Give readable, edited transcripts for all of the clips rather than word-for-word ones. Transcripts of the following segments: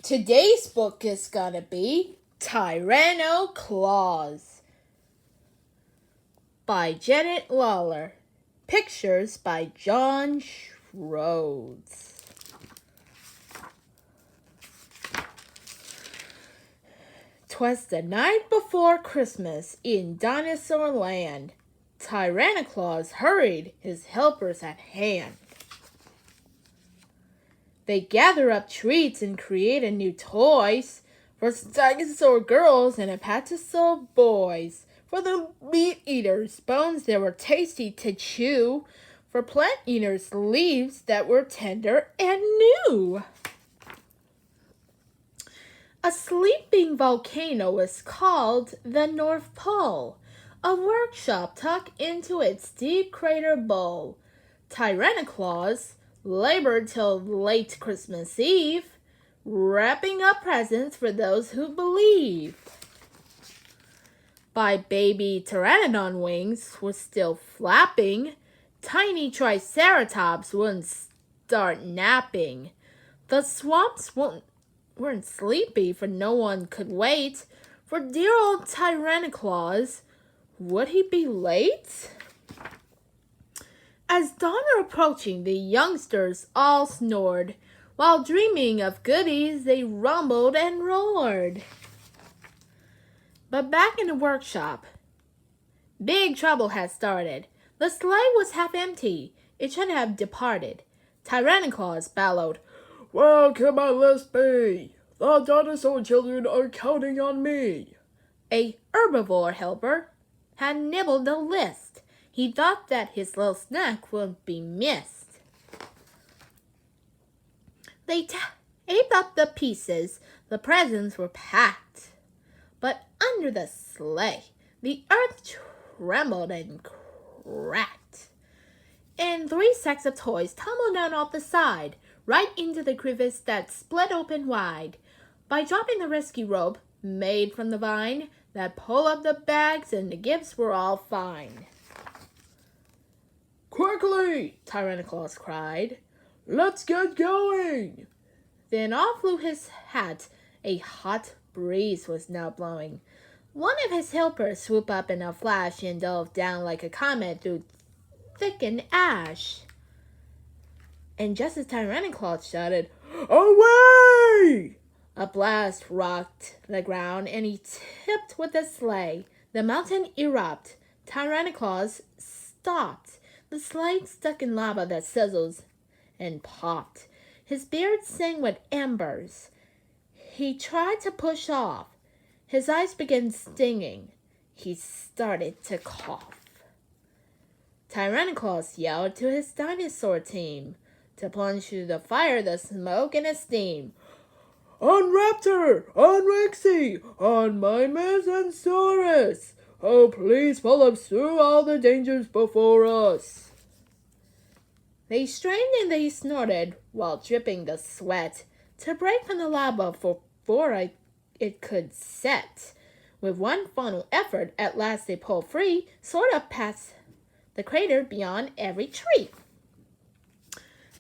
Today's book is gonna be Tyrannoclaus by Janet Lawler. Pictures by John Schroeds. "'Twas the night before Christmas in Dinosaur Land. Tyrannoclaus hurried, his helpers at hand. They gather up treats and create new toys for dinosaur girls and apatosaur boys. For the meat eaters, bones that were tasty to chew. For plant eaters, leaves that were tender and new. A sleeping volcano is called the North Pole. A workshop tucked into its deep crater bowl. Tyrannoclaus labored till late Christmas Eve, wrapping up presents for those who believe. By baby pteranodon wings were still flapping, tiny triceratops wouldn't start napping. The swamps weren't sleepy, for no one could wait for dear old Tyrannoclaus. Would he be late? As dawn approaching, the youngsters all snored. While dreaming of goodies, they rumbled and roared. But back in the workshop, big trouble had started. The sleigh was half empty. It should have departed. Tyrannoclaus bellowed, "Where can my list be? The dinosaur children are counting on me." A herbivore helper had nibbled the list. He thought that his little snack wouldn't be missed. They taped up the pieces. The presents were packed. But under the sleigh, the earth trembled and cracked. And 3 sacks of toys tumbled down off the side, right into the crevice that split open wide. By dropping the rescue rope made from the vine that pulled up the bags, and the gifts were all fine. "Quickly!" Tyrannoclaus cried. "Let's get going!" Then off flew his hat. A hot breeze was now blowing. One of his helpers swooped up in a flash and dove down like a comet through thickened ash. And just as Tyrannoclaus shouted, "Away!" a blast rocked the ground, and he tipped with the sleigh. The mountain erupted. Tyrannoclaus stopped. The sleigh stuck in lava that sizzles and popped. His beard sang with embers. He tried to push off. His eyes began stinging. He started to cough. Tyrannoclaus yelled to his dinosaur team to plunge through the fire, the smoke, and the steam. "On Raptor! On Rexy! On Mimus and Saurus! Oh, please follow us through all the dangers before us." They strained and they snorted while dripping the sweat to break from the lava before it could set. With one final effort, at last they pulled free, soared up past the crater beyond every tree.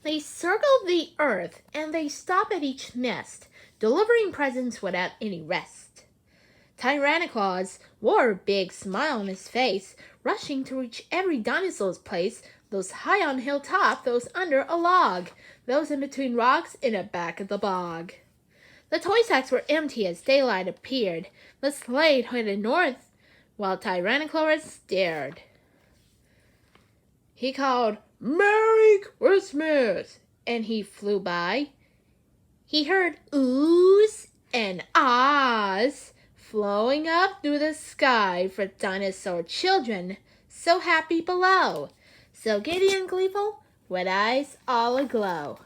They circled the earth and they stopped at each nest, delivering presents without any rest. Tyrannoclaus wore a big smile on his face, rushing to reach every dinosaur's place, those high on hilltop, those under a log, those in between rocks in the back of the bog. The toy sacks were empty as daylight appeared. The sleigh headed north while Tyrannoclaus stared. He called, "Merry Christmas!" and he flew by. He heard oohs and ahs flowing up through the sky for dinosaur children, so happy below, so giddy and gleeful, with eyes all aglow.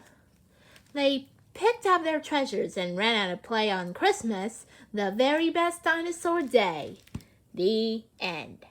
They picked up their treasures and ran out to play on Christmas, the very best dinosaur day. The end.